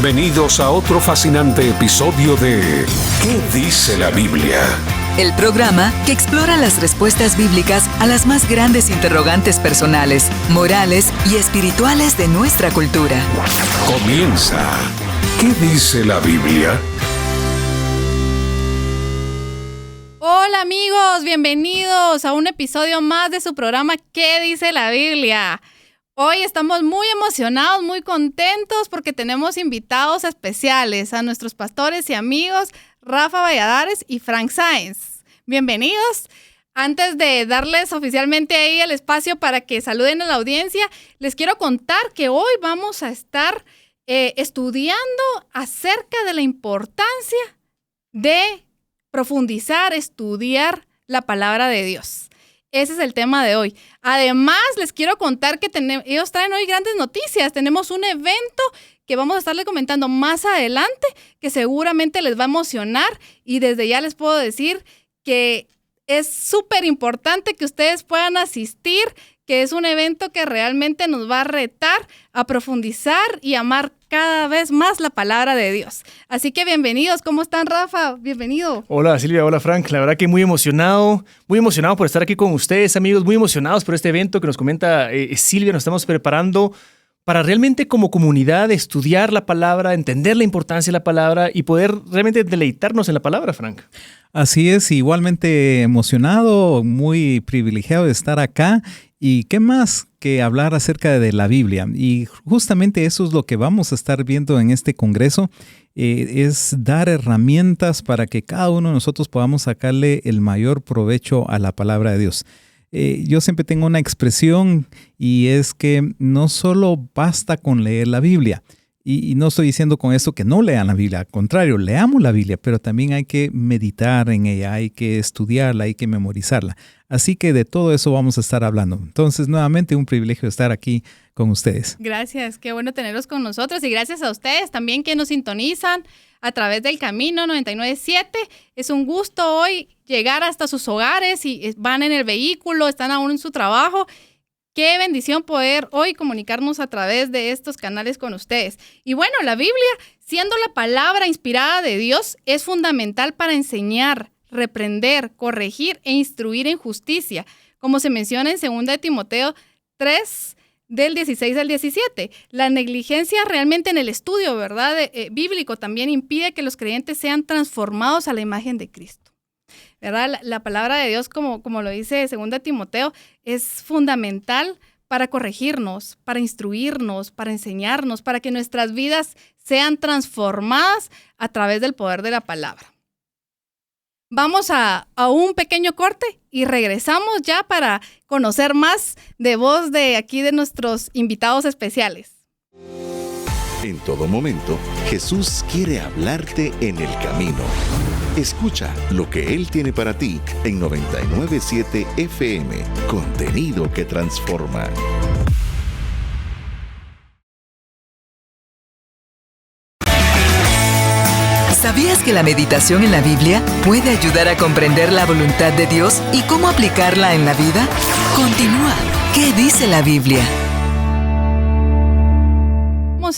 Bienvenidos a otro fascinante episodio de ¿Qué dice la Biblia? El programa que explora las respuestas bíblicas a las más grandes interrogantes personales, morales y espirituales de nuestra cultura. Comienza ¿Qué dice la Biblia? Hola amigos, bienvenidos a un episodio más de su programa ¿Qué dice la Biblia? Hoy estamos muy emocionados, muy contentos porque tenemos invitados especiales a nuestros pastores y amigos Rafa Valladares y Frank Sáenz. Bienvenidos. Antes de darles oficialmente ahí el espacio para que saluden a la audiencia, les quiero contar que hoy vamos a estar estudiando acerca de la importancia de profundizar, estudiar la palabra de Dios. Ese es el tema de hoy. Además, les quiero contar que ellos traen hoy grandes noticias. Tenemos un evento que vamos a estarles comentando más adelante que seguramente les va a emocionar y desde ya les puedo decir que es súper importante que ustedes puedan asistir, que es un evento que realmente nos va a retar a profundizar y amar cada vez más la palabra de Dios. Así que bienvenidos. ¿Cómo están, Rafa? Bienvenido. Hola, Silvia. Hola, Frank. La verdad que muy emocionado por estar aquí con ustedes, amigos. Muy emocionados por este evento que nos comenta Silvia. Nos estamos preparando para realmente como comunidad estudiar la palabra, entender la importancia de la palabra y poder realmente deleitarnos en la palabra, Frank. Así es, igualmente emocionado, muy privilegiado de estar acá. Y qué más que hablar acerca de la Biblia. Y justamente eso es lo que vamos a estar viendo en este congreso, es dar herramientas para que cada uno de nosotros podamos sacarle el mayor provecho a la palabra de Dios. Yo siempre tengo una expresión y es que no solo basta con leer la Biblia. Y no estoy diciendo con eso que no lean la Biblia, al contrario, leamos la Biblia, pero también hay que meditar en ella, hay que estudiarla, hay que memorizarla. Así que de todo eso vamos a estar hablando. Entonces, nuevamente, un privilegio estar aquí con ustedes. Gracias, qué bueno tenerlos con nosotros y gracias a ustedes también que nos sintonizan a través del Camino 99.7. Es un gusto hoy llegar hasta sus hogares y van en el vehículo, están aún en su trabajo. Qué bendición poder hoy comunicarnos a través de estos canales con ustedes. Y bueno, la Biblia, siendo la palabra inspirada de Dios, es fundamental para enseñar, reprender, corregir e instruir en justicia, como se menciona en 2 Timoteo 3, del 16 al 17. La negligencia realmente en el estudio, ¿verdad? Bíblico también impide que los creyentes sean transformados a la imagen de Cristo. ¿Verdad? La palabra de Dios, como lo dice 2 Timoteo, es fundamental para corregirnos, para instruirnos, para enseñarnos, para que nuestras vidas sean transformadas a través del poder de la palabra. Vamos a un pequeño corte y regresamos ya para conocer más de voz de aquí de nuestros invitados especiales. En todo momento, Jesús quiere hablarte en el camino. Escucha lo que Él tiene para ti en 99.7 FM, contenido que transforma. ¿Sabías que la meditación en la Biblia puede ayudar a comprender la voluntad de Dios y cómo aplicarla en la vida? Continúa. ¿Qué dice la Biblia?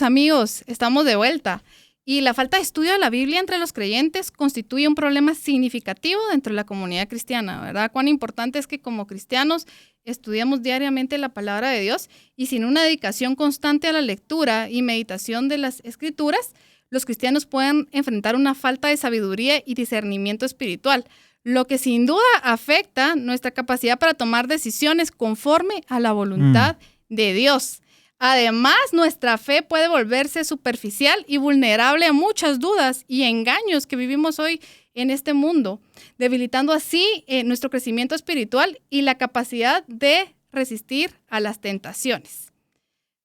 Amigos, estamos de vuelta. Y la falta de estudio de la Biblia entre los creyentes constituye un problema significativo dentro de la comunidad cristiana, ¿verdad? Cuán importante es que como cristianos estudiamos diariamente la palabra de Dios y sin una dedicación constante a la lectura y meditación de las Escrituras, los cristianos pueden enfrentar una falta de sabiduría y discernimiento espiritual, lo que sin duda afecta nuestra capacidad para tomar decisiones conforme a la voluntad de Dios. Además, nuestra fe puede volverse superficial y vulnerable a muchas dudas y engaños que vivimos hoy en este mundo, debilitando así nuestro crecimiento espiritual y la capacidad de resistir a las tentaciones.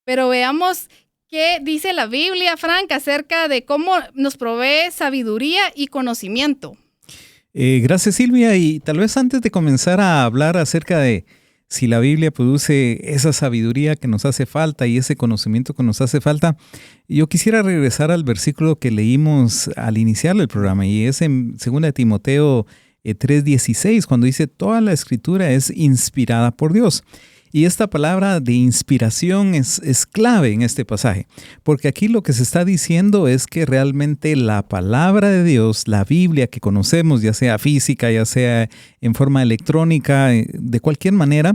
Pero veamos qué dice la Biblia, Frank, acerca de cómo nos provee sabiduría y conocimiento. Gracias, Silvia. Y tal vez antes de comenzar a hablar acerca de si la Biblia produce esa sabiduría que nos hace falta y ese conocimiento que nos hace falta, yo quisiera regresar al versículo que leímos al iniciar el programa, y es en 2 Timoteo 3:16, cuando dice: toda la escritura es inspirada por Dios. Y esta palabra de inspiración es clave en este pasaje, porque aquí lo que se está diciendo es que realmente la palabra de Dios, la Biblia que conocemos, ya sea física, ya sea en forma electrónica, de cualquier manera,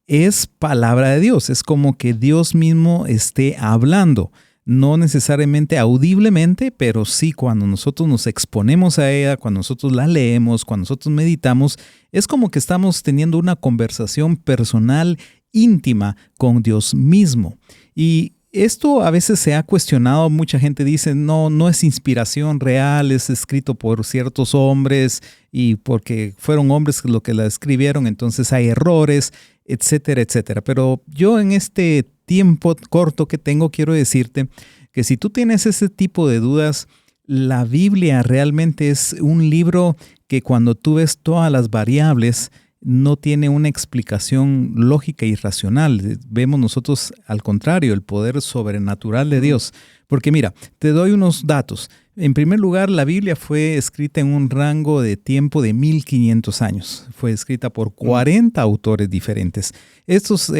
es palabra de Dios. Es como que Dios mismo esté hablando. No necesariamente audiblemente, pero sí cuando nosotros nos exponemos a ella, cuando nosotros la leemos, cuando nosotros meditamos, es como que estamos teniendo una conversación personal, íntima con Dios mismo. Y esto a veces se ha cuestionado, mucha gente dice, no es inspiración real, es escrito por ciertos hombres y porque fueron hombres los que la escribieron, entonces hay errores, etcétera, etcétera. Pero yo en este tiempo corto que tengo quiero decirte que si tú tienes ese tipo de dudas, la Biblia realmente es un libro que cuando tú ves todas las variables no tiene una explicación lógica y racional. Vemos nosotros al contrario el poder sobrenatural de Dios. Porque mira, te doy unos datos. En primer lugar, la Biblia fue escrita en un rango de tiempo de 1500 años. Fue escrita por 40 autores diferentes. Estos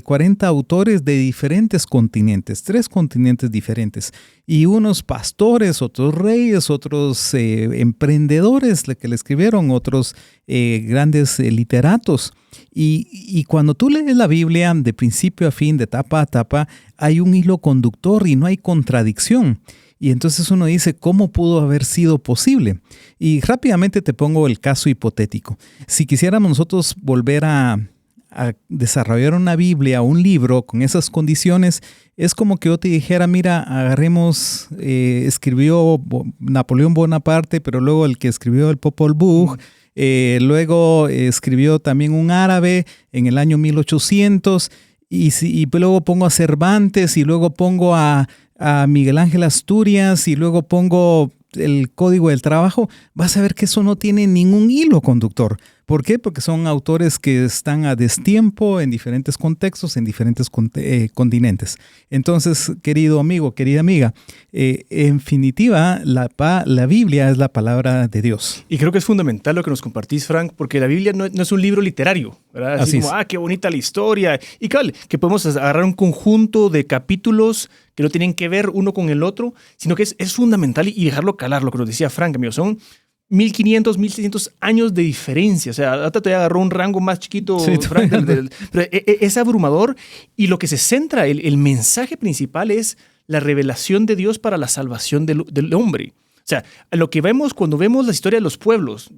40 autores de diferentes continentes, 3 continentes diferentes. Y unos pastores, otros reyes, otros emprendedores que le escribieron, otros grandes literatos. Y cuando tú lees la Biblia de principio a fin, de tapa a tapa, hay un hilo conductor y no hay contradicción. Y entonces uno dice, ¿cómo pudo haber sido posible? Y rápidamente te pongo el caso hipotético. Si quisiéramos nosotros volver a desarrollar una Biblia, un libro con esas condiciones, es como que yo te dijera, mira, agarremos, escribió Napoleón Bonaparte, pero luego el que escribió el Popol Vuh, luego escribió también un árabe en el año 1800, y luego pongo a Cervantes, y luego pongo a Miguel Ángel Asturias, y luego pongo el Código del Trabajo, vas a ver que eso no tiene ningún hilo conductor. ¿Por qué? Porque son autores que están a destiempo en diferentes contextos, en diferentes continentes. Entonces, querido amigo, querida amiga, en definitiva, la Biblia es la palabra de Dios. Y creo que es fundamental lo que nos compartís, Frank, porque la Biblia no es un libro literario, ¿verdad? Así como, qué bonita la historia. Y claro, que podemos agarrar un conjunto de capítulos que no tienen que ver uno con el otro, sino que es fundamental y dejarlo calar, lo que nos decía Frank, amigo. Son 1500, 1600 años de diferencia. O sea, ahorita te agarró un rango más chiquito, sí, Frank, pero es abrumador. Y lo que se centra, el mensaje principal es la revelación de Dios para la salvación del hombre. O sea, lo que vemos cuando vemos la historia de los pueblos,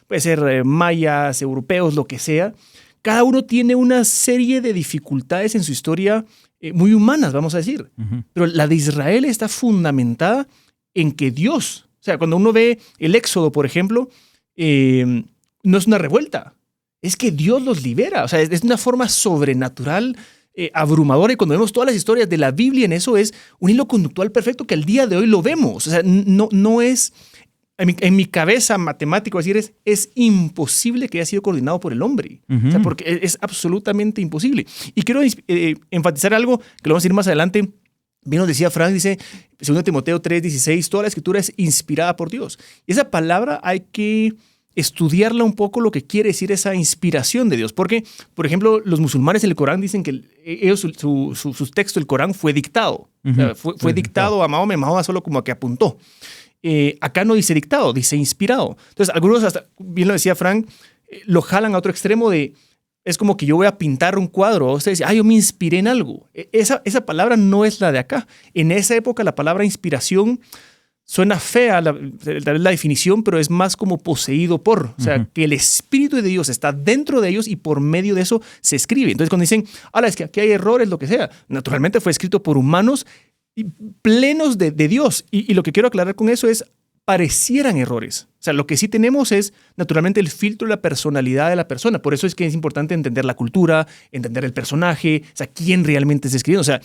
puede ser mayas, europeos, lo que sea, cada uno tiene una serie de dificultades en su historia muy humanas, vamos a decir. Uh-huh. Pero la de Israel está fundamentada en que Dios, o sea, cuando uno ve el Éxodo, por ejemplo, no es una revuelta, es que Dios los libera. O sea, es una forma sobrenatural, abrumadora. Y cuando vemos todas las historias de la Biblia en eso, es un hilo conductual perfecto que al día de hoy lo vemos. O sea, no es, en mi cabeza matemático decir, es imposible que haya sido coordinado por el hombre. Uh-huh. O sea, porque es absolutamente imposible. Y quiero enfatizar algo que lo vamos a decir más adelante. Bien nos decía Frank, dice, 2 Timoteo 3:16, toda la escritura es inspirada por Dios. Y esa palabra hay que estudiarla un poco, lo que quiere decir esa inspiración de Dios. Porque, por ejemplo, los musulmanes en el Corán dicen que ellos, su texto, el Corán, fue dictado. Uh-huh. O sea, fue dictado a Mahoma solo como que apuntó. Acá no dice dictado, dice inspirado. Entonces, algunos, hasta, bien lo decía Frank, lo jalan a otro extremo de... Es como que yo voy a pintar un cuadro. Usted dice, yo me inspiré en algo. Esa palabra no es la de acá. En esa época la palabra inspiración suena fea, la definición, pero es más como poseído por. O sea, que el Espíritu de Dios está dentro de ellos y por medio de eso se escribe. Entonces cuando dicen, es que aquí hay errores, lo que sea, naturalmente fue escrito por humanos plenos de Dios. Y lo que quiero aclarar con eso es, parecieran errores. O sea, lo que sí tenemos es, naturalmente, el filtro de la personalidad de la persona. Por eso es que es importante entender la cultura, entender el personaje, o sea, quién realmente está escribiendo. O sea,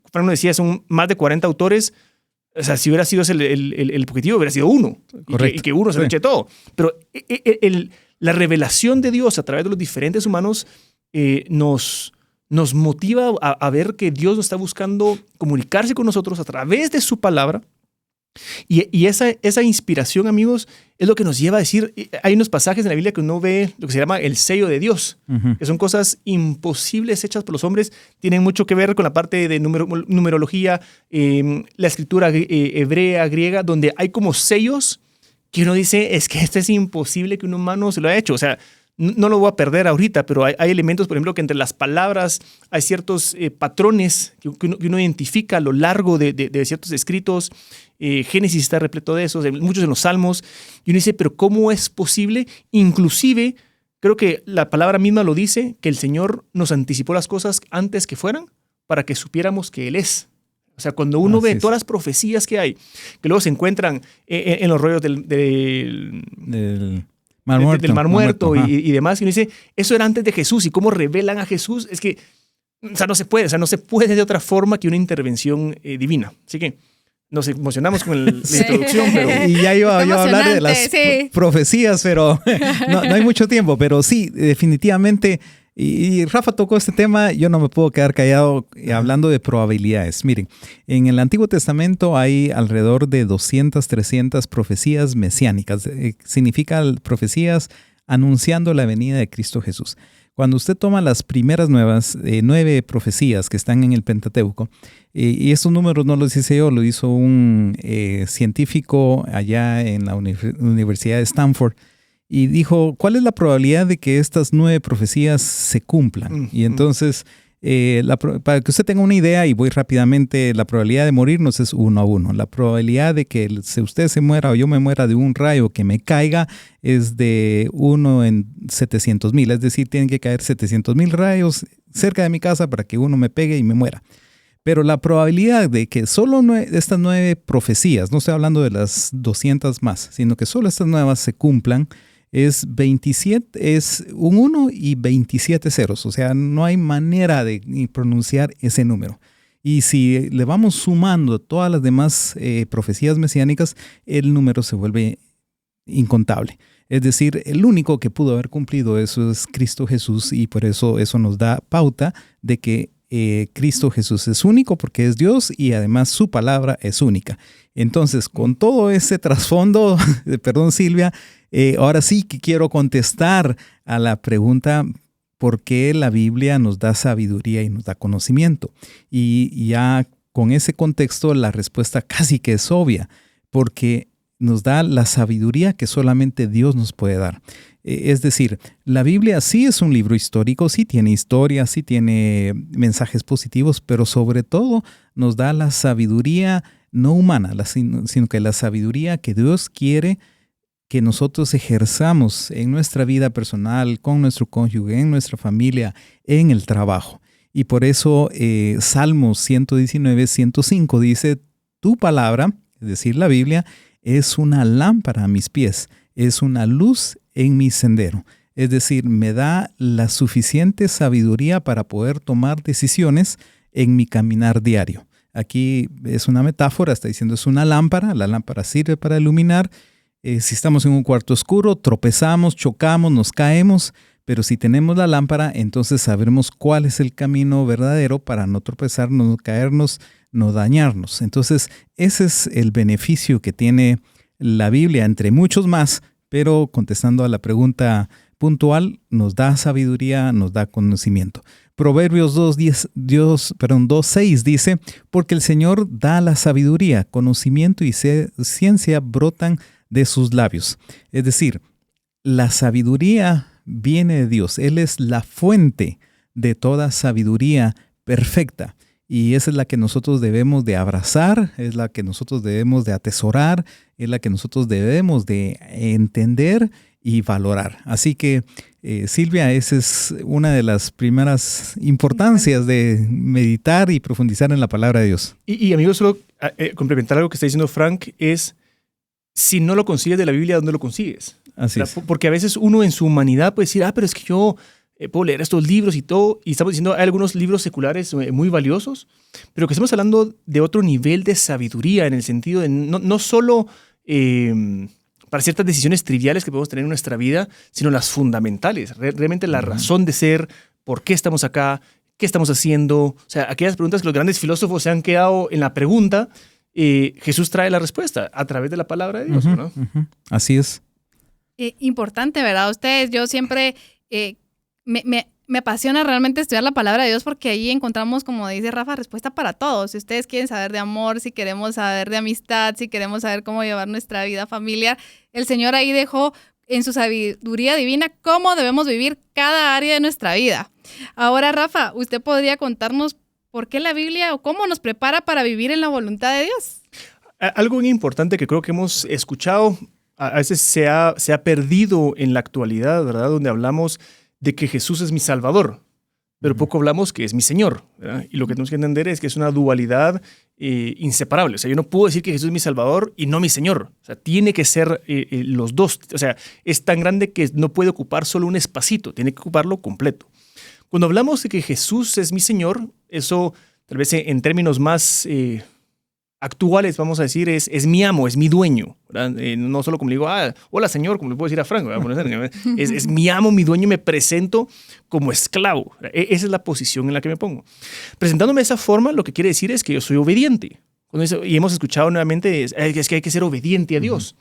Frank nos decía, son más de 40 autores. O sea, si hubiera sido el objetivo, hubiera sido uno. Correcto. Y que uno se lo eche todo. Pero la revelación de Dios a través de los diferentes humanos nos motiva a ver que Dios está buscando comunicarse con nosotros a través de su palabra, Y esa inspiración, amigos, es lo que nos lleva a decir, hay unos pasajes en la Biblia que uno ve lo que se llama el sello de Dios, que son cosas imposibles hechas por los hombres, tienen mucho que ver con la parte de numerología, la escritura hebrea, griega, donde hay como sellos que uno dice, es que esto es imposible que un humano se lo haya hecho. O sea, no lo voy a perder ahorita, pero hay elementos, por ejemplo, que entre las palabras hay ciertos patrones que uno identifica a lo largo de ciertos escritos. Génesis está repleto de esos, muchos en los Salmos. Y uno dice, pero ¿cómo es posible? Inclusive, creo que la palabra misma lo dice, que el Señor nos anticipó las cosas antes que fueran para que supiéramos que Él es. O sea, cuando uno ve todas las profecías que hay, que luego se encuentran en los rollos del Mar Muerto y demás, y uno dice, eso era antes de Jesús, y cómo revelan a Jesús, es que, o sea, no se puede de otra forma que una intervención divina. Así que nos emocionamos con la introducción, pero... Y ya iba a hablar de las profecías, pero no hay mucho tiempo, pero sí, definitivamente... Y Rafa tocó este tema, yo no me puedo quedar callado hablando de probabilidades. Miren, en el Antiguo Testamento hay alrededor de 200, 300 profecías mesiánicas. Significa profecías anunciando la venida de Cristo Jesús. Cuando usted toma las primeras 9 profecías que están en el Pentateuco, y estos números no los hice yo, lo hizo un científico allá en la Universidad de Stanford, y dijo, ¿cuál es la probabilidad de que estas 9 profecías se cumplan? Y entonces, para que usted tenga una idea, y voy rápidamente, la probabilidad de morirnos es 1 a 1. La probabilidad de que usted se muera o yo me muera de un rayo que me caiga es de 1 en 700,000. Es decir, tienen que caer 700,000 rayos cerca de mi casa para que uno me pegue y me muera. Pero la probabilidad de que solo estas 9 profecías, no estoy hablando de las 200 más, sino que solo estas 9 se cumplan, es 27, es un 1 y 27 ceros. O sea, no hay manera de pronunciar ese número. Y si le vamos sumando todas las demás profecías mesiánicas, el número se vuelve incontable. Es decir, el único que pudo haber cumplido eso es Cristo Jesús, y por eso nos da pauta de que Cristo Jesús es único porque es Dios y además su palabra es única. Entonces, con todo ese trasfondo, perdón Silvia, ahora sí que quiero contestar a la pregunta por qué la Biblia nos da sabiduría y nos da conocimiento. Y ya con ese contexto la respuesta casi que es obvia, porque nos da la sabiduría que solamente Dios nos puede dar. Es decir, la Biblia sí es un libro histórico, sí tiene historia, sí tiene mensajes positivos, pero sobre todo nos da la sabiduría no humana, sino que la sabiduría que Dios quiere que nosotros ejerzamos en nuestra vida personal, con nuestro cónyuge, en nuestra familia, en el trabajo. Y por eso Salmos 119, 105 dice, tu palabra, es decir, la Biblia, es una lámpara a mis pies, es una luz en mi sendero. Es decir, me da la suficiente sabiduría para poder tomar decisiones en mi caminar diario. Aquí es una metáfora, está diciendo es una lámpara, la lámpara sirve para iluminar. Si estamos en un cuarto oscuro, tropezamos, chocamos, nos caemos, pero si tenemos la lámpara, entonces sabremos cuál es el camino verdadero para no tropezar, no caernos, no dañarnos. Entonces, ese es el beneficio que tiene la Biblia, entre muchos más, pero contestando a la pregunta puntual, nos da sabiduría, nos da conocimiento. Proverbios 2:6 dice, porque el Señor da la sabiduría, conocimiento y ciencia brotan de sus labios. Es decir, la sabiduría viene de Dios. Él es la fuente de toda sabiduría perfecta. Y esa es la que nosotros debemos de abrazar, es la que nosotros debemos de atesorar, es la que nosotros debemos de entender y valorar. Así que, Silvia, esa es una de las primeras importancias de meditar y profundizar en la palabra de Dios. Y amigos, solo complementar algo que está diciendo Frank es, si no lo consigues de la Biblia, ¿dónde lo consigues? Así es. Porque a veces uno en su humanidad puede decir, pero es que yo puedo leer estos libros y todo, y estamos diciendo, hay algunos libros seculares muy valiosos, pero que estamos hablando de otro nivel de sabiduría, en el sentido de no solo para ciertas decisiones triviales que podemos tener en nuestra vida, sino las fundamentales, realmente la razón de ser, por qué estamos acá, qué estamos haciendo, o sea, aquellas preguntas que los grandes filósofos se han quedado en la pregunta, Jesús trae la respuesta a través de la palabra de Dios, ¿no? Así es. Importante, ¿verdad? Ustedes, yo siempre me apasiona realmente estudiar la palabra de Dios porque ahí encontramos, como dice Rafa, respuesta para todos. Si ustedes quieren saber de amor, si queremos saber de amistad, si queremos saber cómo llevar nuestra vida familiar, el Señor ahí dejó en su sabiduría divina cómo debemos vivir cada área de nuestra vida. Ahora, Rafa, ¿usted podría contarnos por qué la Biblia o cómo nos prepara para vivir en la voluntad de Dios? Algo muy importante que creo que hemos escuchado, a veces se ha perdido en la actualidad, ¿verdad? Donde hablamos de que Jesús es mi Salvador, pero poco hablamos que es mi Señor, ¿verdad? Y lo que tenemos que entender es que es una dualidad inseparable. O sea, yo no puedo decir que Jesús es mi Salvador y no mi Señor. O sea, tiene que ser los dos. O sea, es tan grande que no puede ocupar solo un espacito, tiene que ocuparlo completo. Cuando hablamos de que Jesús es mi Señor, eso tal vez en términos más actuales, vamos a decir, es mi amo, es mi dueño, ¿verdad? No solo como le digo, hola Señor, como le puedo decir a Frank, es mi amo, mi dueño, y me presento como esclavo. Esa es la posición en la que me pongo. Presentándome de esa forma, lo que quiere decir es que yo soy obediente. Y hemos escuchado nuevamente, es que hay que ser obediente a Dios.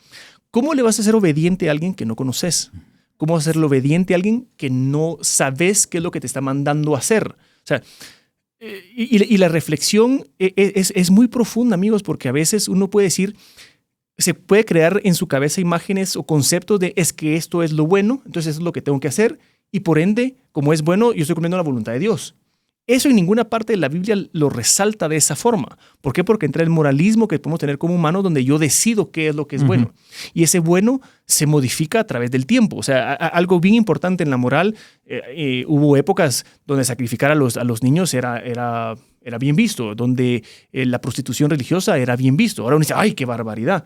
¿Cómo le vas a ser obediente a alguien que no conoces? ¿Cómo vas a ser obediente a alguien que no sabes qué es lo que te está mandando a hacer? O sea, y la reflexión es muy profunda, amigos, porque a veces uno puede decir, se puede crear en su cabeza imágenes o conceptos de es que esto es lo bueno, entonces eso es lo que tengo que hacer, y por ende, como es bueno, yo estoy cumpliendo la voluntad de Dios. Eso en ninguna parte de la Biblia lo resalta de esa forma. ¿Por qué? Porque entra el moralismo que podemos tener como humanos, donde yo decido qué es lo que es bueno. Y ese bueno se modifica a través del tiempo. O sea, algo bien importante en la moral, hubo épocas donde sacrificar a los niños era bien visto, donde la prostitución religiosa era bien visto. Ahora uno dice, ¡ay, qué barbaridad!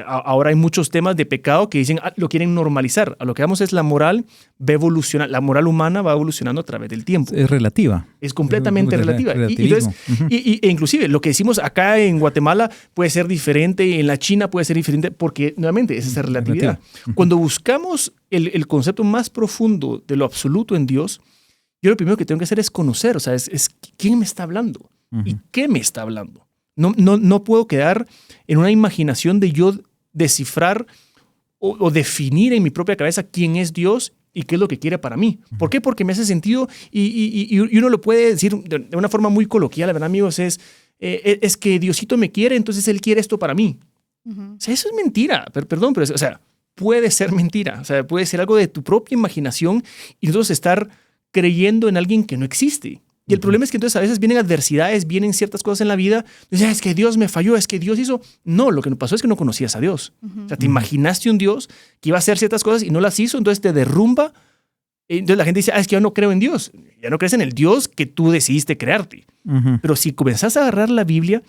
Ahora hay muchos temas de pecado que dicen, lo quieren normalizar. A lo que vamos es la moral va evolucionando, la moral humana va evolucionando a través del tiempo. Es relativa. Es completamente relativa. E inclusive lo que decimos acá en Guatemala puede ser diferente, en la China puede ser diferente, porque nuevamente es esa relatividad. Cuando buscamos el concepto más profundo de lo absoluto en Dios, yo lo primero que tengo que hacer es conocer, o sea, es quién me está hablando y qué me está hablando. No puedo quedar en una imaginación de yo descifrar o definir en mi propia cabeza quién es Dios y qué es lo que quiere para mí. ¿Por qué? Porque me hace sentido y uno lo puede decir de una forma muy coloquial, ¿verdad, amigos? Es que Diosito me quiere, entonces Él quiere esto para mí. O sea, eso es mentira, perdón, pero o sea, puede ser mentira. O sea, puede ser algo de tu propia imaginación y nosotros estar creyendo en alguien que no existe. Y el problema es que entonces a veces vienen adversidades, vienen ciertas cosas en la vida, entonces, es que Dios me falló, es que Dios hizo. No, lo que pasó es que no conocías a Dios. O sea, te imaginaste un Dios que iba a hacer ciertas cosas y no las hizo, entonces te derrumba. Entonces la gente dice, es que yo no creo en Dios. Ya no crees en el Dios que tú decidiste crearte. Pero si comenzás a agarrar la Biblia,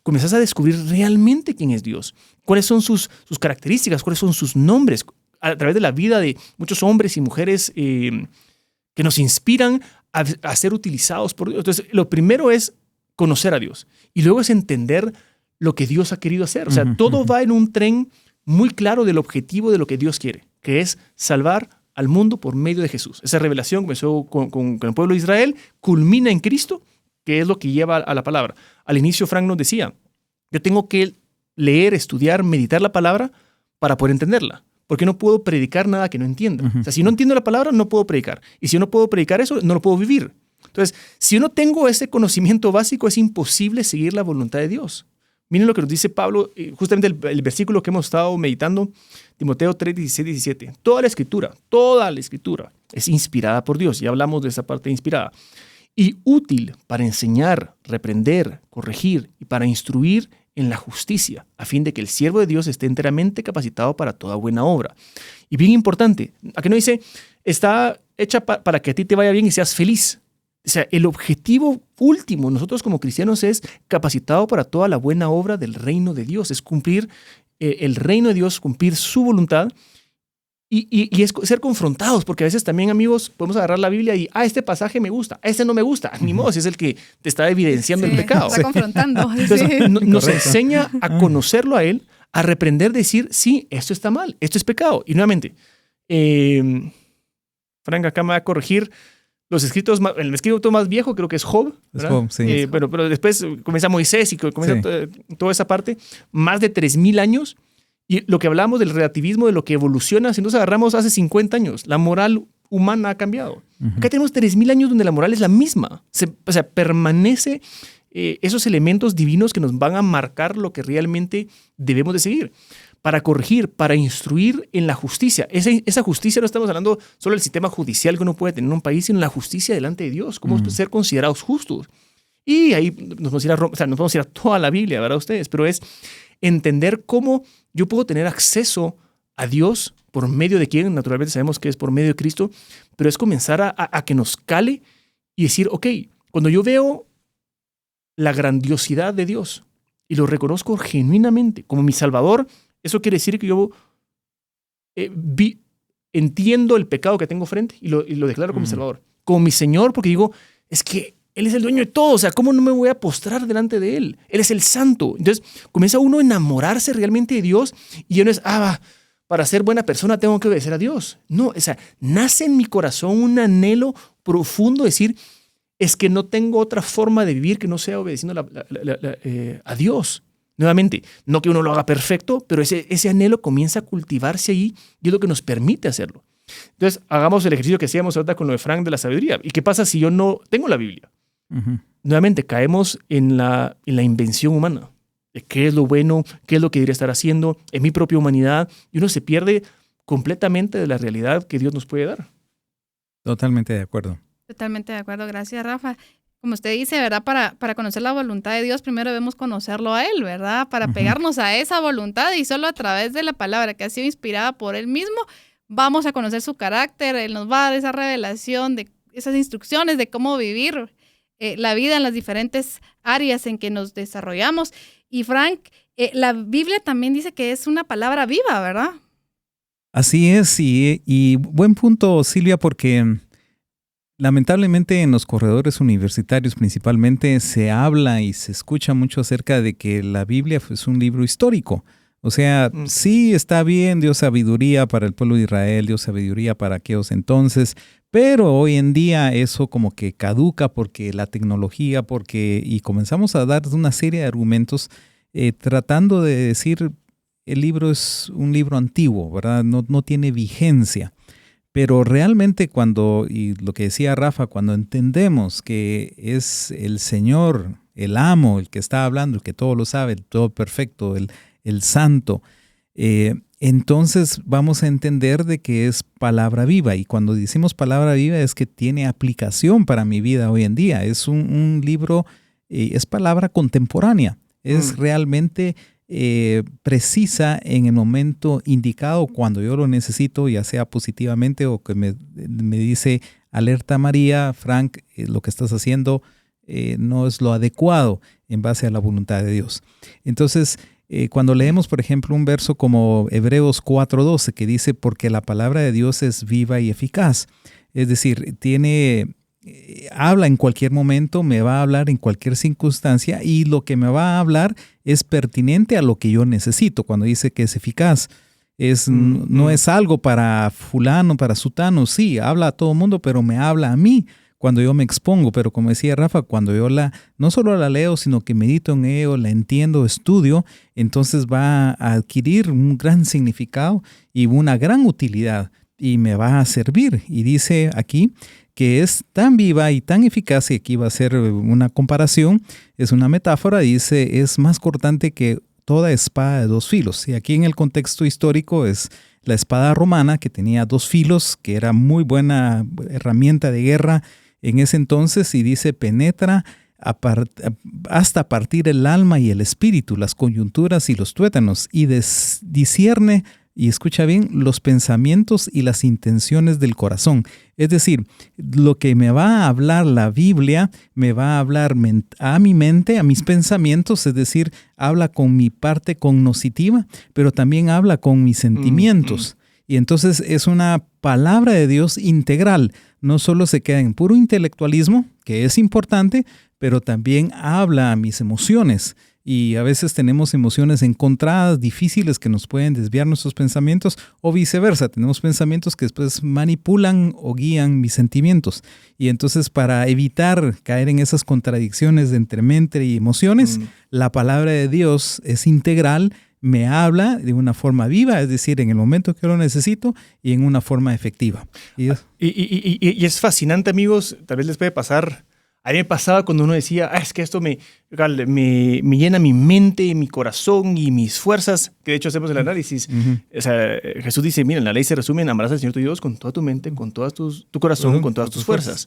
comenzás a descubrir realmente quién es Dios, cuáles son sus características, cuáles son sus nombres, a través de la vida de muchos hombres y mujeres que nos inspiran a ser utilizados por Dios. Entonces, lo primero es conocer a Dios y luego es entender lo que Dios ha querido hacer. O sea, todo va en un tren muy claro del objetivo de lo que Dios quiere, que es salvar al mundo por medio de Jesús. Esa revelación comenzó con el pueblo de Israel, culmina en Cristo, que es lo que lleva a la palabra. Al inicio, Frank nos decía, yo tengo que leer, estudiar, meditar la palabra para poder entenderla. Porque no puedo predicar nada que no entienda. O sea, si no entiendo la palabra, no puedo predicar. Y si no puedo predicar eso, no lo puedo vivir. Entonces, si yo no tengo ese conocimiento básico, es imposible seguir la voluntad de Dios. Miren lo que nos dice Pablo, justamente el versículo que hemos estado meditando, Timoteo 3, 16, 17. Toda la escritura es inspirada por Dios. Ya hablamos de esa parte inspirada. Y útil para enseñar, reprender, corregir y para instruir en la justicia, a fin de que el siervo de Dios esté enteramente capacitado para toda buena obra. Y bien importante, aquí no dice, está hecha para que a ti te vaya bien y seas feliz. O sea, el objetivo último, nosotros como cristianos, es capacitado para toda la buena obra del reino de Dios, es cumplir el reino de Dios, cumplir su voluntad y es ser confrontados, porque a veces también, amigos, podemos agarrar la Biblia y, este pasaje me gusta, este no me gusta, ni modo, si es el que te está evidenciando el pecado. Está confrontando. Entonces, nos enseña a conocerlo a Él, a reprender, decir, sí, esto está mal, esto es pecado. Y nuevamente, Frank acá me va a corregir, los escritos, el escrito más viejo creo que es Job, ¿verdad? Job, sí. Pero después comienza Moisés y comienza Sí. toda esa parte, más de 3,000 años. Y lo que hablamos del relativismo, de lo que evoluciona, si nos agarramos hace 50 años, la moral humana ha cambiado. Acá tenemos 3,000 años donde la moral es la misma. O sea, permanece esos elementos divinos que nos van a marcar lo que realmente debemos de seguir. Para corregir, para instruir en la justicia. Esa justicia no estamos hablando solo del sistema judicial que uno puede tener en un país, sino la justicia delante de Dios, cómo ser considerados justos. Y ahí nos vamos a ir a toda la Biblia, ¿verdad ustedes? Pero es entender cómo yo puedo tener acceso a Dios por medio de quién, naturalmente sabemos que es por medio de Cristo, pero es comenzar a que nos cale y decir, ok, cuando yo veo la grandiosidad de Dios y lo reconozco genuinamente como mi Salvador, eso quiere decir que yo entiendo el pecado que tengo frente y lo declaro como mi Salvador, como mi Señor, porque digo, es que Él es el dueño de todo, o sea, ¿cómo no me voy a postrar delante de Él? Él es el santo. Entonces comienza uno a enamorarse realmente de Dios y ya no es, para ser buena persona tengo que obedecer a Dios. No, o sea, nace en mi corazón un anhelo profundo de decir, es que no tengo otra forma de vivir que no sea obedeciendo a Dios. Nuevamente, no que uno lo haga perfecto, pero ese anhelo comienza a cultivarse ahí y es lo que nos permite hacerlo. Entonces, hagamos el ejercicio que hacíamos ahorita con lo de Frank de la sabiduría. ¿Y qué pasa si yo no tengo la Biblia? Nuevamente, caemos en la invención humana. De qué es lo bueno, qué es lo que debería estar haciendo en mi propia humanidad, y uno se pierde completamente de la realidad que Dios nos puede dar. Totalmente de acuerdo. Totalmente de acuerdo. Gracias, Rafa. Como usted dice, ¿verdad? Para conocer la voluntad de Dios, primero debemos conocerlo a Él, ¿verdad? Para pegarnos a esa voluntad, y solo a través de la palabra que ha sido inspirada por Él mismo, vamos a conocer su carácter. Él nos va a dar esa revelación de esas instrucciones de cómo vivir la vida en las diferentes áreas en que nos desarrollamos. Y Frank, la Biblia también dice que es una palabra viva, ¿verdad? Así es, y buen punto, Silvia, porque lamentablemente en los corredores universitarios principalmente se habla y se escucha mucho acerca de que la Biblia es un libro histórico. O sea, sí está bien, dio sabiduría para el pueblo de Israel, dio sabiduría para aquellos entonces, pero hoy en día eso como que caduca porque la tecnología, y comenzamos a dar una serie de argumentos tratando de decir el libro es un libro antiguo, ¿verdad? No tiene vigencia. Pero realmente y lo que decía Rafa, cuando entendemos que es el Señor, el amo, el que está hablando, el que todo lo sabe, el todo perfecto, el santo, entonces vamos a entender de que es palabra viva. Y cuando decimos palabra viva es que tiene aplicación para mi vida hoy en día. Es un libro, es palabra contemporánea. Es realmente precisa en el momento indicado cuando yo lo necesito, ya sea positivamente o que me dice, alerta María, Frank, lo que estás haciendo no es lo adecuado en base a la voluntad de Dios. Entonces, cuando leemos, por ejemplo, un verso como Hebreos 4:12, que dice, porque la palabra de Dios es viva y eficaz. Es decir, habla en cualquier momento, me va a hablar en cualquier circunstancia, y lo que me va a hablar es pertinente a lo que yo necesito. Cuando dice que es eficaz, no es algo para fulano, para sutano. Sí, habla a todo mundo, pero me habla a mí cuando yo me expongo. Pero como decía Rafa, cuando yo no solo la leo, sino que medito en ello, la entiendo, estudio, entonces va a adquirir un gran significado y una gran utilidad y me va a servir. Y dice aquí que es tan viva y tan eficaz, y aquí va a ser una comparación, es una metáfora, dice, es más cortante que toda espada de 2 filos. Y aquí en el contexto histórico es la espada romana, que tenía 2 filos, que era muy buena herramienta de guerra en ese entonces, y dice, penetra hasta partir el alma y el espíritu, las coyunturas y los tuétanos, y discierne, y escucha bien, los pensamientos y las intenciones del corazón. Es decir, lo que me va a hablar la Biblia, me va a hablar a mi mente, a mis pensamientos, es decir, habla con mi parte cognitiva, pero también habla con mis sentimientos. Y entonces es una palabra de Dios integral. No solo se queda en puro intelectualismo, que es importante, pero también habla a mis emociones. y a veces tenemos emociones encontradas, difíciles, que nos pueden desviar nuestros pensamientos, o viceversa, tenemos pensamientos que después manipulan o guían mis sentimientos. Y entonces, para evitar caer en esas contradicciones de entre mente y emociones, la palabra de Dios es integral, me habla de una forma viva, es decir, en el momento que lo necesito y en una forma efectiva. Y es fascinante, amigos, tal vez les puede pasar. A mí me pasaba cuando uno decía, es que esto me llena mi mente, mi corazón y mis fuerzas, que de hecho hacemos el análisis. O sea, Jesús dice, miren, la ley se resume en amarás al Señor tu Dios con toda tu mente, con todo tu corazón, con todas tus fuerzas.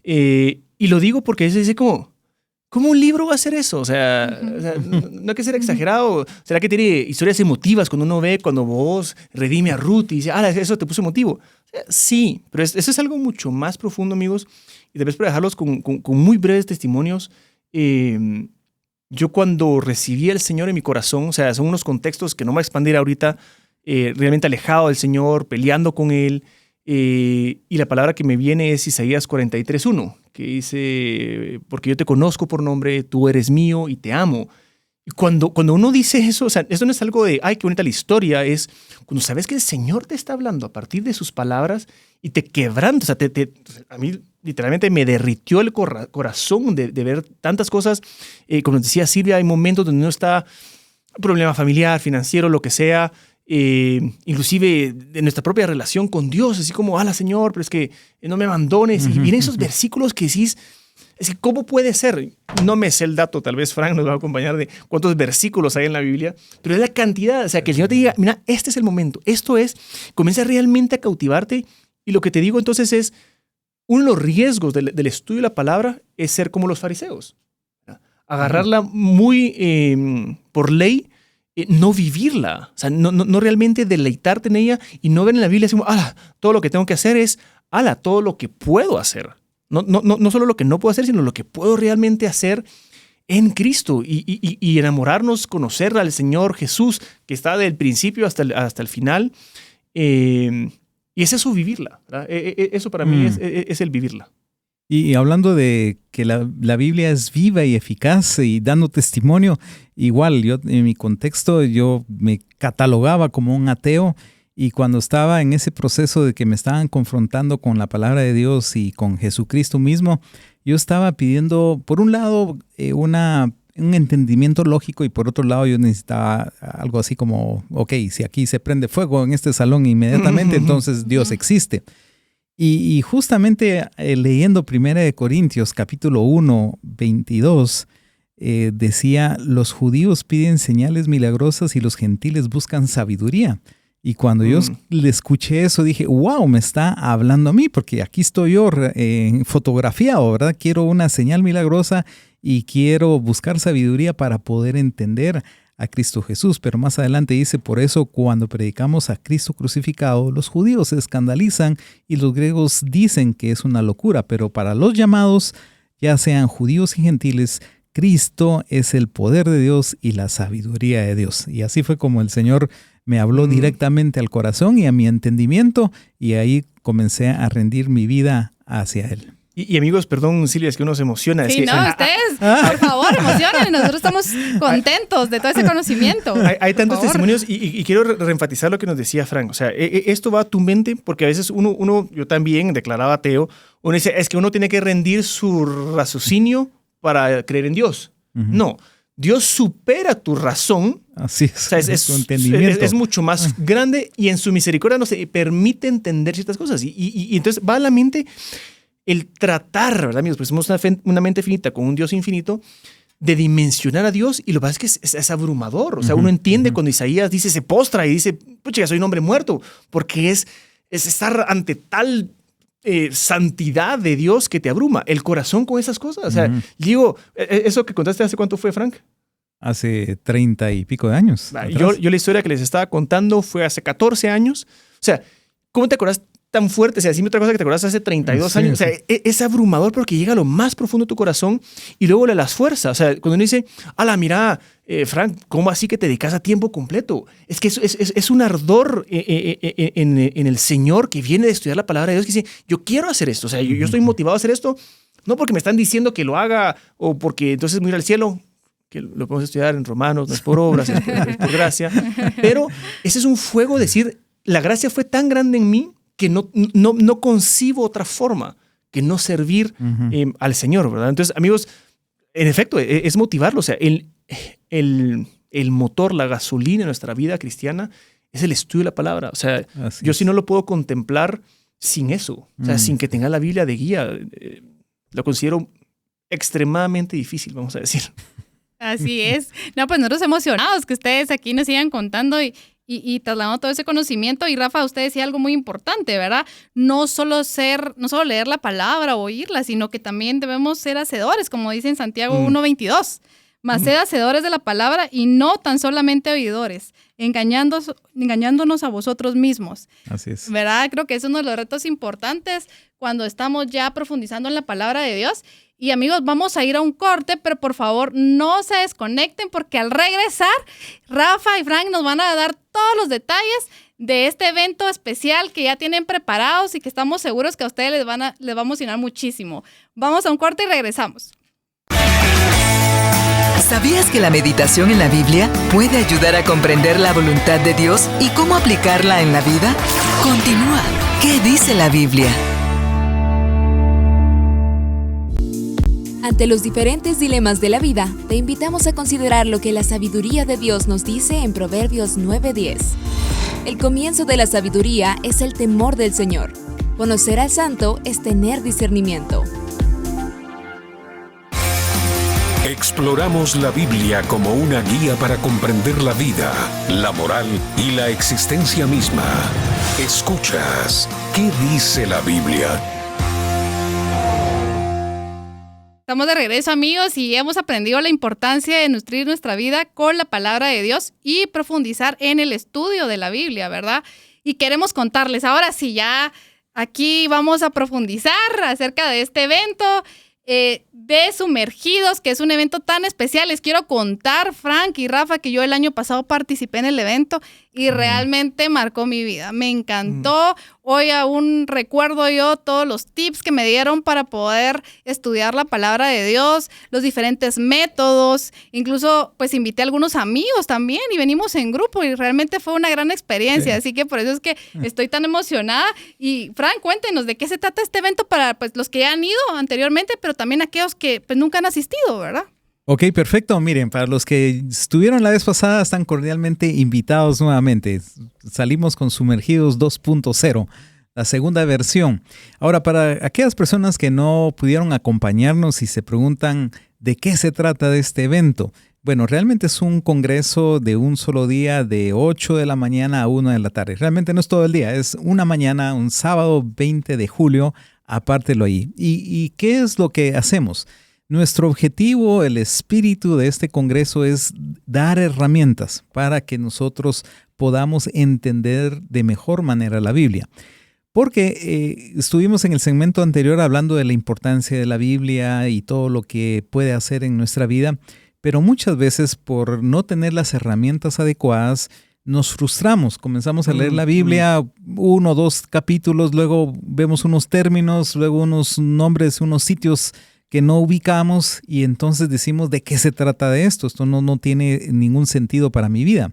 Y lo digo porque eso dice ¿cómo un libro va a hacer eso? O sea, no hay que ser exagerado. ¿Será que tiene historias emotivas cuando uno ve, cuando vos redime a Ruth y dice, eso te puso emotivo? O sea, sí, pero eso es algo mucho más profundo, amigos. Y tal vez para dejarlos con muy breves testimonios, yo cuando recibí al Señor en mi corazón, o sea, son unos contextos que no me voy a expandir ahorita, realmente alejado del Señor, peleando con Él, y la palabra que me viene es Isaías 43:1, que dice, porque yo te conozco por nombre, tú eres mío y te amo. Y cuando uno dice eso, o sea, eso no es algo de, ay, qué bonita la historia, es cuando sabes que el Señor te está hablando a partir de sus palabras y te quebranta. O sea, a mí literalmente me derritió el corazón de ver tantas cosas. Como decía Silvia, hay momentos donde uno está, problema familiar, financiero, lo que sea, inclusive de nuestra propia relación con Dios, así como, Señor, pero es que no me abandones. Y vienen esos versículos que decís, es que ¿cómo puede ser? No me sé el dato, tal vez Frank nos va a acompañar de cuántos versículos hay en la Biblia, pero es la cantidad, o sea, que el Señor te diga, mira, este es el momento, esto es, comienza realmente a cautivarte. Y lo que te digo entonces es, uno de los riesgos del estudio de la palabra es ser como los fariseos, agarrarla muy por ley, no vivirla, o sea, no realmente deleitarte en ella y no ver en la Biblia así como, todo lo que tengo que hacer es, todo lo que puedo hacer. No solo lo que no puedo hacer, sino lo que puedo realmente hacer en Cristo y enamorarnos, conocer al Señor Jesús, que está del principio hasta el final. Y es eso, vivirla, ¿verdad? Eso para mí es el vivirla. Y hablando de que la Biblia es viva y eficaz y dando testimonio, igual yo en mi contexto yo me catalogaba como un ateo. Y cuando estaba en ese proceso de que me estaban confrontando con la palabra de Dios y con Jesucristo mismo, yo estaba pidiendo, por un lado, un entendimiento lógico y por otro lado yo necesitaba algo así como, si aquí se prende fuego en este salón inmediatamente, entonces Dios existe. Y justamente leyendo 1 Corintios capítulo 1, 22, decía, los judíos piden señales milagrosas y los gentiles buscan sabiduría. Y cuando yo le escuché eso, dije, wow, me está hablando a mí, porque aquí estoy yo fotografiado, ¿verdad? Quiero una señal milagrosa y quiero buscar sabiduría para poder entender a Cristo Jesús. Pero más adelante dice, por eso cuando predicamos a Cristo crucificado, los judíos se escandalizan y los griegos dicen que es una locura, pero para los llamados, ya sean judíos y gentiles, Cristo es el poder de Dios y la sabiduría de Dios. Y así fue como el Señor me habló directamente al corazón y a mi entendimiento, y ahí comencé a rendir mi vida hacia Él. Y amigos, perdón, Silvia, es que uno se emociona. Sí, ustedes, por favor, emocionen. Nosotros estamos contentos de todo ese conocimiento. Hay tantos testimonios y quiero reenfatizar lo que nos decía Frank. O sea, esto va a tu mente porque a veces uno, yo también declaraba ateo, uno dice, es que uno tiene que rendir su raciocinio para creer en Dios. No. Dios supera tu razón. Así es. O sea, es mucho más grande y en su misericordia nos permite entender ciertas cosas. Y entonces va a la mente el tratar, ¿verdad, amigos? Pues somos una mente finita con un Dios infinito, de dimensionar a Dios, y lo que pasa es que es abrumador. O sea, uno entiende cuando Isaías dice, se postra y dice, pucha, soy un hombre muerto, porque es estar ante tal santidad de Dios que te abruma el corazón con esas cosas. O sea, digo, eso que contaste, ¿hace cuánto fue, Frank? Hace 30 y pico de años. Yo la historia que les estaba contando fue hace 14 años. O sea, ¿cómo te acordás tan fuerte? O sea, decime otra cosa que te acordás hace 32 años. O sea, es abrumador porque llega a lo más profundo de tu corazón y luego las fuerzas. O sea, cuando uno dice, mira, Frank, ¿cómo así que te dedicas a tiempo completo? Es que es un ardor en el Señor que viene de estudiar la palabra de Dios, que dice, yo quiero hacer esto. O sea, yo estoy motivado a hacer esto, no porque me están diciendo que lo haga o porque entonces me voy a ir al cielo. que lo podemos estudiar en Romanos, no es por obras, es por gracia. Pero ese es un fuego, decir, la gracia fue tan grande en mí que no concibo otra forma que no servir al Señor, ¿verdad? Entonces, amigos, en efecto, es motivarlo. O sea, el motor, la gasolina en nuestra vida cristiana es el estudio de la palabra. O sea, yo sí no lo puedo contemplar sin eso. O sea, sin que tenga la Biblia de guía. Lo considero extremadamente difícil, vamos a decir. Así es. No, pues nosotros emocionados que ustedes aquí nos sigan contando y trasladando todo ese conocimiento. Y Rafa, usted decía algo muy importante, ¿verdad? No solo leer la palabra o oírla, sino que también debemos ser hacedores, como dice en Santiago 1:22. Mas sed hacedores de la palabra y no tan solamente oidores, engañándonos a vosotros mismos. Así es. ¿Verdad? Creo que es uno de los retos importantes cuando estamos ya profundizando en la palabra de Dios. Y amigos, vamos a ir a un corte, pero por favor no se desconecten porque al regresar, Rafa y Frank nos van a dar todos los detalles de este evento especial que ya tienen preparados y que estamos seguros que a ustedes les va a emocionar muchísimo. Vamos a un corte y regresamos. ¿Sabías que la meditación en la Biblia puede ayudar a comprender la voluntad de Dios y cómo aplicarla en la vida? Continúa. ¿Qué dice la Biblia? Ante los diferentes dilemas de la vida, te invitamos a considerar lo que la sabiduría de Dios nos dice en Proverbios 9:10. El comienzo de la sabiduría es el temor del Señor. Conocer al santo es tener discernimiento. Exploramos la Biblia como una guía para comprender la vida, la moral y la existencia misma. Escuchas, ¿qué dice la Biblia? Estamos de regreso, amigos, y hemos aprendido la importancia de nutrir nuestra vida con la palabra de Dios y profundizar en el estudio de la Biblia, ¿verdad? Y queremos contarles, ahora sí, ya aquí vamos a profundizar acerca de este evento de Sumergidos, que es un evento tan especial. Les quiero contar, Frank y Rafa, que yo el año pasado participé en el evento y realmente marcó mi vida. Me encantó. Hoy aún recuerdo yo todos los tips que me dieron para poder estudiar la palabra de Dios, los diferentes métodos. Incluso pues invité a algunos amigos también y venimos en grupo y realmente fue una gran experiencia. Sí. Así que por eso es que estoy tan emocionada. Y Frank, cuéntenos de qué se trata este evento para pues los que ya han ido anteriormente, pero también aquellos que pues nunca han asistido, ¿verdad? Ok, perfecto. Miren, para los que estuvieron la vez pasada, están cordialmente invitados nuevamente. Salimos con Sumergidos 2.0, la segunda versión. Ahora, para aquellas personas que no pudieron acompañarnos y se preguntan de qué se trata de este evento, bueno, realmente es un congreso de un solo día de 8 de la mañana a 1 de la tarde. Realmente no es todo el día, es una mañana, un sábado 20 de julio, apártelo ahí. ¿Y qué es lo que hacemos? Nuestro objetivo, el espíritu de este congreso es dar herramientas para que nosotros podamos entender de mejor manera la Biblia. Porque estuvimos en el segmento anterior hablando de la importancia de la Biblia y todo lo que puede hacer en nuestra vida, pero muchas veces por no tener las herramientas adecuadas nos frustramos. Comenzamos a leer la Biblia, 1 o 2 capítulos, luego vemos unos términos, luego unos nombres, unos sitios que no ubicamos y entonces decimos, ¿de qué se trata de esto? Esto no tiene ningún sentido para mi vida.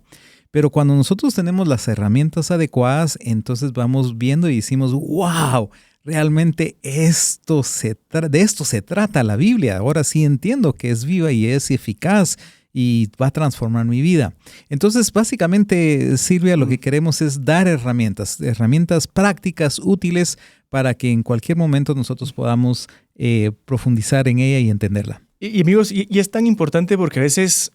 Pero cuando nosotros tenemos las herramientas adecuadas, entonces vamos viendo y decimos, wow, realmente de esto se trata la Biblia. Ahora sí entiendo que es viva y es eficaz y va a transformar mi vida. Entonces, básicamente, Silvia, lo que queremos es dar herramientas prácticas, útiles, para que en cualquier momento nosotros podamos profundizar en ella y entenderla. Y amigos, y es tan importante porque a veces,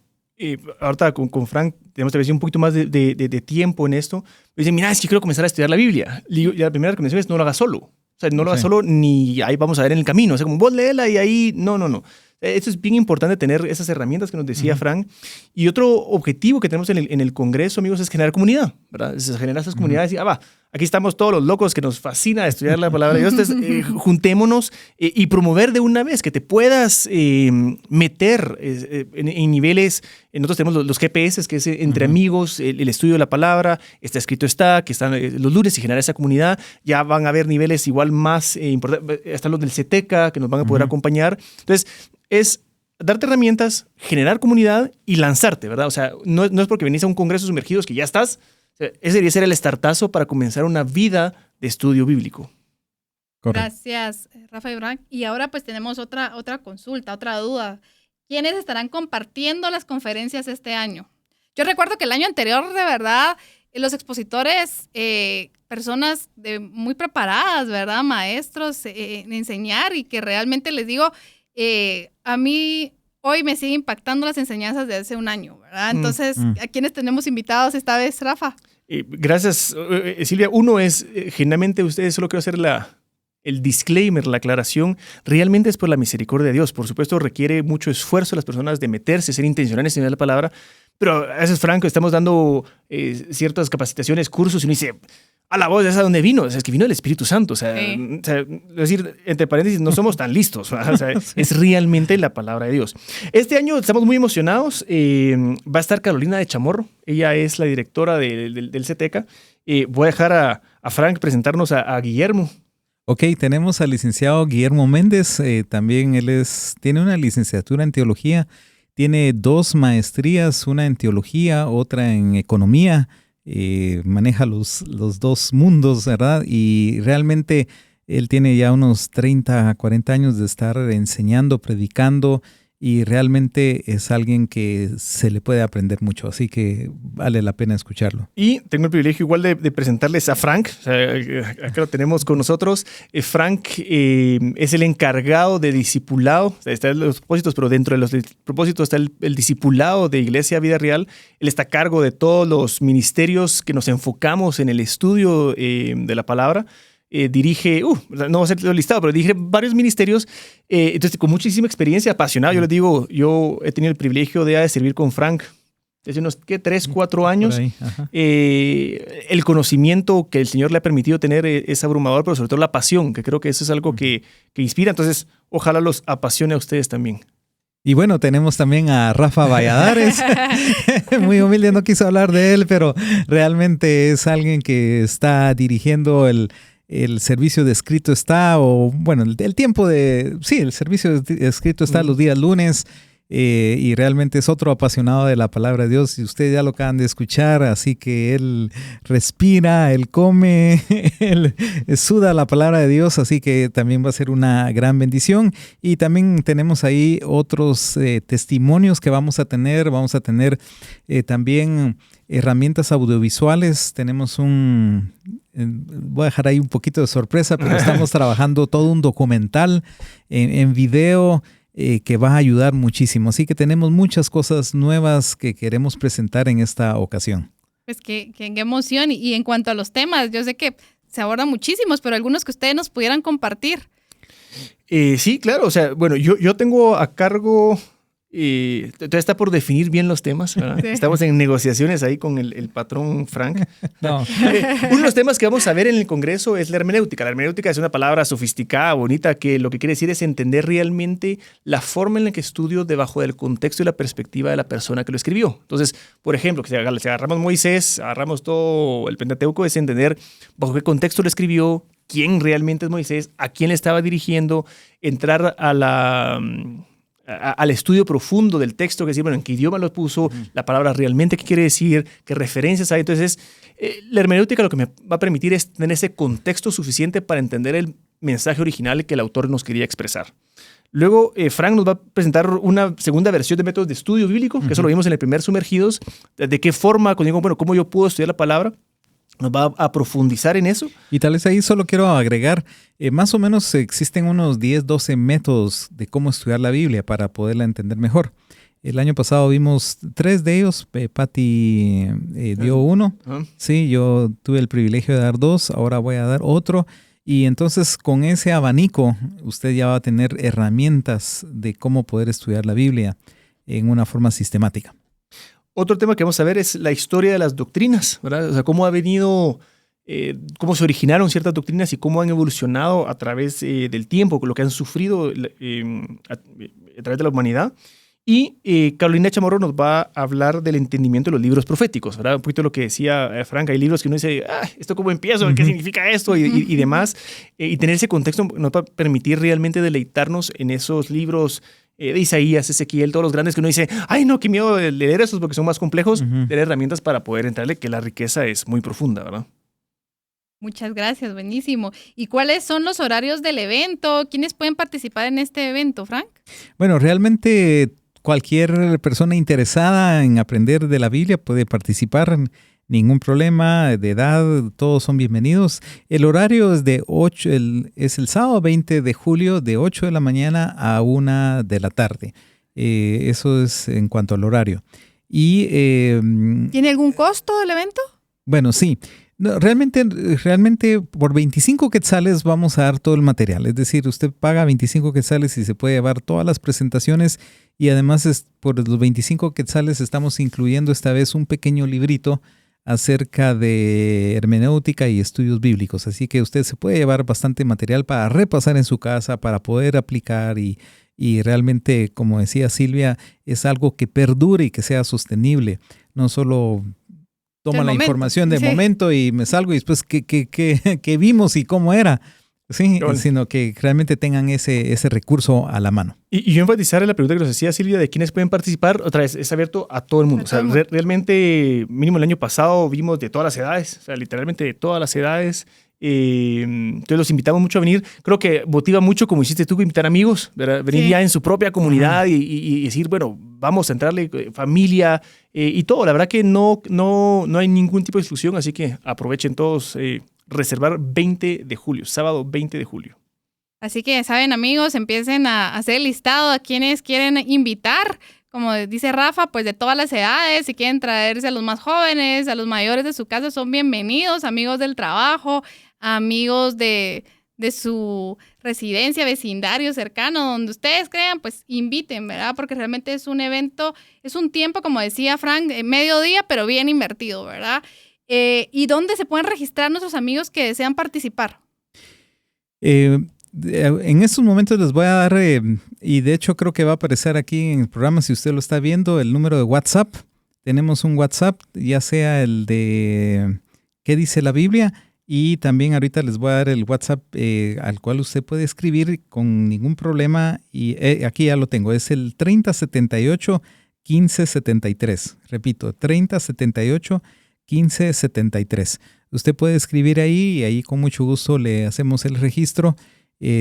ahorita con Frank tenemos tal vez un poquito más de tiempo en esto, me dicen, mira, es que quiero comenzar a estudiar la Biblia. Y la primera recomendación es no lo hagas solo. O sea, no lo hagas solo ni ahí vamos a ver en el camino. O sea, como vos léela y ahí, no. Esto es bien importante, tener esas herramientas que nos decía Frank. Y otro objetivo que tenemos en el Congreso, amigos, es generar comunidad, ¿verdad? Es generar esas comunidades y, aquí estamos todos los locos que nos fascina estudiar la palabra de Dios. Entonces, juntémonos y promover de una vez que te puedas meter en niveles. Nosotros tenemos los GPS, que es entre amigos, el estudio de la palabra, está escrito que están los lunes y generar esa comunidad. Ya van a haber niveles igual más importantes. Están los del CETECA, que nos van a poder acompañar. Entonces, es darte herramientas, generar comunidad y lanzarte, ¿verdad? O sea, no es porque venís a un congreso sumergidos que ya estás. O sea, ese debería ser el startazo para comenzar una vida de estudio bíblico. Correcto. Gracias, Rafa y Frank. Y ahora pues tenemos otra consulta, otra duda. ¿Quiénes estarán compartiendo las conferencias este año? Yo recuerdo que el año anterior, de verdad, los expositores, personas muy preparadas, ¿verdad? Maestros en enseñar, y que realmente les digo, a mí hoy me sigue impactando las enseñanzas de hace un año, ¿verdad? Entonces, ¿a quiénes tenemos invitados esta vez, Rafa? Gracias, Silvia. Uno es, generalmente ustedes, solo quiero hacer el disclaimer, la aclaración, realmente es por la misericordia de Dios. Por supuesto, requiere mucho esfuerzo de las personas de meterse, ser intencionales en la palabra, pero a veces, Franco, estamos dando ciertas capacitaciones, cursos, y uno dice, a la voz, ¿es a dónde vino? O sea, es que vino el Espíritu Santo. O sea, sí. Es decir, entre paréntesis, no somos tan listos. O sea, sí. Es realmente la palabra de Dios. Este año estamos muy emocionados. Va a estar Carolina de Chamorro. Ella es la directora del CETECA. Voy a dejar a Frank presentarnos a Guillermo. Ok, tenemos al licenciado Guillermo Méndez. También él tiene una licenciatura en teología. Tiene 2 maestrías, una en teología, otra en economía. Maneja los 2 mundos, ¿verdad? Y realmente él tiene ya unos 30, 40 años de estar enseñando, predicando, y realmente es alguien que se le puede aprender mucho, así que vale la pena escucharlo. Y tengo el privilegio igual de presentarles a Frank. O sea, acá lo tenemos con nosotros. Frank es el encargado de discipulado. O sea, está en los propósitos, pero dentro de los propósitos está el discipulado de Iglesia Vida Real. Él está a cargo de todos los ministerios que nos enfocamos en el estudio de la palabra. Dirige, no va a ser todo listado, pero dirige varios ministerios, entonces con muchísima experiencia, apasionado. Yo les digo, yo he tenido el privilegio de servir con Frank desde unos 3, 4 años. El conocimiento que el Señor le ha permitido tener es abrumador, pero sobre todo la pasión, que creo que eso es algo que inspira. Entonces, ojalá los apasione a ustedes también. Y bueno, tenemos también a Rafa Valladares. Muy humilde, no quiso hablar de él, pero realmente es alguien que está dirigiendo el servicio de escrito está, o bueno, el tiempo de, sí, el servicio de escrito está los días lunes, y realmente es otro apasionado de la palabra de Dios, y ustedes ya lo acaban de escuchar, así que él respira, él come, él suda la palabra de Dios, así que también va a ser una gran bendición. Y también tenemos ahí otros testimonios que vamos a tener también herramientas audiovisuales. Tenemos voy a dejar ahí un poquito de sorpresa, pero estamos trabajando todo un documental en video que va a ayudar muchísimo. Así que tenemos muchas cosas nuevas que queremos presentar en esta ocasión. Pues qué emoción. Y en cuanto a los temas, yo sé que se abordan muchísimos, pero algunos que ustedes nos pudieran compartir. Sí, claro. O sea, bueno, yo tengo a cargo... Todavía está por definir bien los temas. Sí. Estamos en negociaciones ahí con el patrón Frank. No. Uno de los temas que vamos a ver en el Congreso es la hermenéutica. La hermenéutica es una palabra sofisticada, bonita, que lo que quiere decir es entender realmente la forma en la que estudio debajo del contexto y la perspectiva de la persona que lo escribió. Entonces, por ejemplo, si agarramos Moisés, agarramos todo el Pentateuco, es entender bajo qué contexto lo escribió, quién realmente es Moisés, a quién le estaba dirigiendo, entrar al estudio profundo del texto, que decir, bueno, en qué idioma lo puso, la palabra realmente qué quiere decir, qué referencias hay. Entonces, la hermenéutica lo que me va a permitir es tener ese contexto suficiente para entender el mensaje original que el autor nos quería expresar. Luego, Frank nos va a presentar una segunda versión de métodos de estudio bíblico, que eso lo vimos en el primer Sumergidos, de qué forma, cuando digo, bueno, cómo yo puedo estudiar la palabra. Nos va a profundizar en eso. Y tal vez ahí solo quiero agregar, más o menos existen unos 10, 12 métodos de cómo estudiar la Biblia para poderla entender mejor. El año pasado vimos 3 de ellos. Patty dio uno. Sí, yo tuve el privilegio de dar 2, ahora voy a dar otro. Y entonces con ese abanico usted ya va a tener herramientas de cómo poder estudiar la Biblia en una forma sistemática. Otro tema que vamos a ver es la historia de las doctrinas, ¿verdad? O sea, cómo ha venido, cómo se originaron ciertas doctrinas y cómo han evolucionado a través del tiempo, lo que han sufrido a través de la humanidad. Y Carolina Chamorro nos va a hablar del entendimiento de los libros proféticos, ¿verdad? Un poquito lo que decía Frank, hay libros que uno dice, ¿esto cómo empiezo? ¿Qué significa esto? Y demás. Y tener ese contexto nos va a permitir realmente deleitarnos en esos libros de Isaías, Ezequiel, todos los grandes que uno dice, ay no, qué miedo de leer esos porque son más complejos, tener herramientas para poder entrarle, que la riqueza es muy profunda, ¿verdad? Muchas gracias, buenísimo. ¿Y cuáles son los horarios del evento? ¿Quiénes pueden participar en este evento, Frank? Bueno, realmente cualquier persona interesada en aprender de la Biblia puede participar. Ningún problema de edad, todos son bienvenidos. El horario es es el sábado 20 de julio de 8 de la mañana a 1 de la tarde. Eso es en cuanto al horario. Y, ¿tiene algún costo el evento? Bueno, sí. No, realmente por 25 quetzales vamos a dar todo el material. Es decir, usted paga 25 quetzales y se puede llevar todas las presentaciones. Y además por los 25 quetzales estamos incluyendo esta vez un pequeño librito acerca de hermenéutica y estudios bíblicos. Así que usted se puede llevar bastante material para repasar en su casa, para poder aplicar y realmente, como decía Silvia, es algo que perdure y que sea sostenible. No solo toma la información de momento y me salgo y después qué vimos y cómo era. Sí, sino que realmente tengan ese recurso a la mano. Y yo enfatizar en la pregunta que nos decía Silvia de quiénes pueden participar, otra vez, es abierto a todo el mundo. Realmente, mínimo el año pasado vimos de todas las edades, literalmente de todas las edades. Entonces los invitamos mucho a venir. Creo que motiva mucho, como hiciste tú, invitar amigos, ¿verdad? Venir ya en su propia comunidad y decir, bueno, vamos a entrarle familia y todo. La verdad que no hay ningún tipo de exclusión, así que aprovechen todos. Reservar 20 de julio, sábado 20 de julio. Así que, saben, amigos, empiecen a hacer el listado a quienes quieren invitar. Como dice Rafa, pues de todas las edades, si quieren traerse a los más jóvenes, a los mayores de su casa, son bienvenidos, amigos del trabajo, amigos de su residencia, vecindario cercano, donde ustedes crean, pues inviten, ¿verdad? Porque realmente es un evento, es un tiempo, como decía Frank, mediodía, pero bien invertido, ¿verdad? ¿Y dónde se pueden registrar nuestros amigos que desean participar? En estos momentos les voy a dar, y de hecho creo que va a aparecer aquí en el programa, si usted lo está viendo, el número de WhatsApp. Tenemos un WhatsApp, ya sea el de ¿Qué dice la Biblia? Y también ahorita les voy a dar el WhatsApp al cual usted puede escribir con ningún problema. Y aquí ya lo tengo, es el 3078-1573. Repito, 3078-1573. Usted puede escribir ahí y ahí con mucho gusto le hacemos el registro.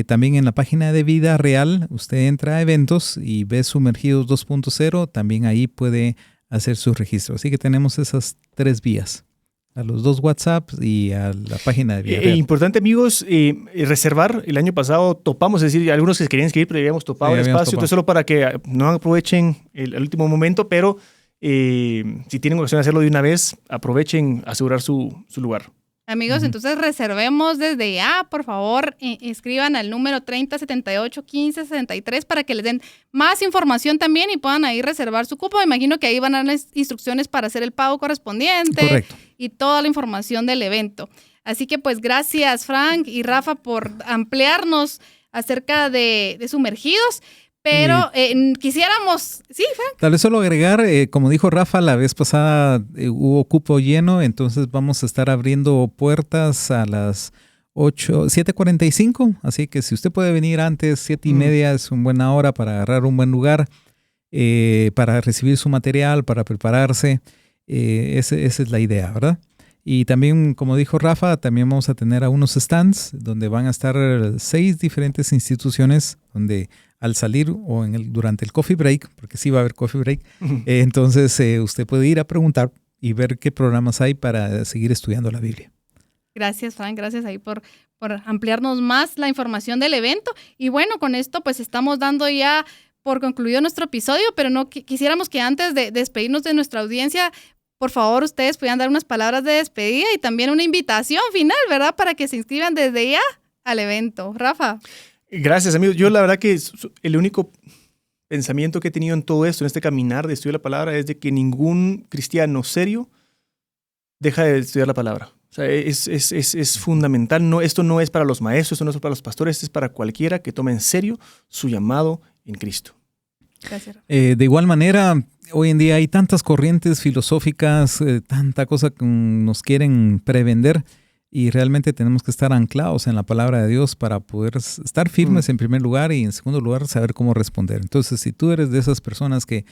También en la página de Vida Real, usted entra a eventos y ve Sumergidos 2.0, también ahí puede hacer su registro. Así que tenemos esas 3 vías, a los 2 WhatsApps y a la página de Vida Real. Importante, amigos, reservar. El año pasado topamos, es decir, algunos que querían escribir, pero ya habíamos topado el espacio. Entonces, solo para que no aprovechen el último momento, pero si tienen ocasión de hacerlo de una vez, aprovechen asegurar su lugar. Amigos, entonces reservemos desde ya, por favor, escriban al número 3078-1563 para que les den más información también y puedan ahí reservar su cupo. Me imagino que ahí van a dar las instrucciones para hacer el pago correspondiente. Correcto. Y toda la información del evento. Así que pues gracias Frank y Rafa por ampliarnos acerca de Sumergidos. Pero quisiéramos... Sí, Frank. Tal vez solo agregar, como dijo Rafa, la vez pasada hubo cupo lleno, entonces vamos a estar abriendo puertas a las 7:45. Así que si usted puede venir antes, 7:30 es una buena hora para agarrar un buen lugar, para recibir su material, para prepararse. Esa es la idea, ¿verdad? Y también, como dijo Rafa, también vamos a tener a unos stands donde van a estar 6 diferentes instituciones donde al salir o durante el coffee break, porque sí va a haber coffee break, entonces usted puede ir a preguntar y ver qué programas hay para seguir estudiando la Biblia. Gracias, Frank. Gracias ahí por ampliarnos más la información del evento. Y bueno, con esto pues estamos dando ya por concluido nuestro episodio, pero no quisiéramos que antes de despedirnos de nuestra audiencia, por favor, ustedes pudieran dar unas palabras de despedida y también una invitación final, ¿verdad? Para que se inscriban desde ya al evento. Rafa. Gracias, amigos. Yo la verdad que el único pensamiento que he tenido en todo esto, en este caminar de estudiar la palabra, es de que ningún cristiano serio deja de estudiar la palabra. O sea, es fundamental. No, esto no es para los maestros, esto no es para los pastores, esto es para cualquiera que tome en serio su llamado en Cristo. Gracias. De igual manera, hoy en día hay tantas corrientes filosóficas, tanta cosa que nos quieren prevender. y realmente tenemos que estar anclados en la palabra de Dios para poder estar firmes en primer lugar y en segundo lugar saber cómo responder. Entonces, si tú eres de esas personas que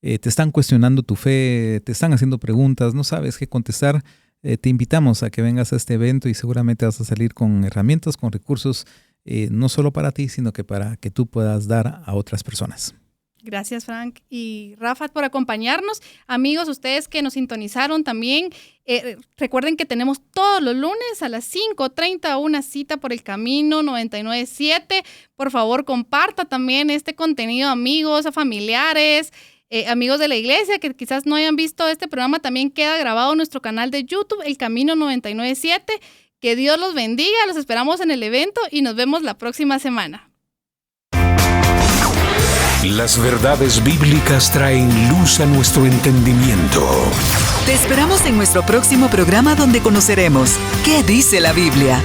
te están cuestionando tu fe, te están haciendo preguntas, no sabes qué contestar, te invitamos a que vengas a este evento y seguramente vas a salir con herramientas, con recursos, no solo para ti, sino que para que tú puedas dar a otras personas. Gracias, Frank y Rafa, por acompañarnos. Amigos, ustedes que nos sintonizaron también, recuerden que tenemos todos los lunes a las 5:30 una cita por el Camino 99.7. Por favor, comparta también este contenido a amigos, a familiares, amigos de la iglesia que quizás no hayan visto este programa. También queda grabado en nuestro canal de YouTube, El Camino 99.7. Que Dios los bendiga, los esperamos en el evento y nos vemos la próxima semana. Las verdades bíblicas traen luz a nuestro entendimiento. Te esperamos en nuestro próximo programa donde conoceremos qué dice la Biblia.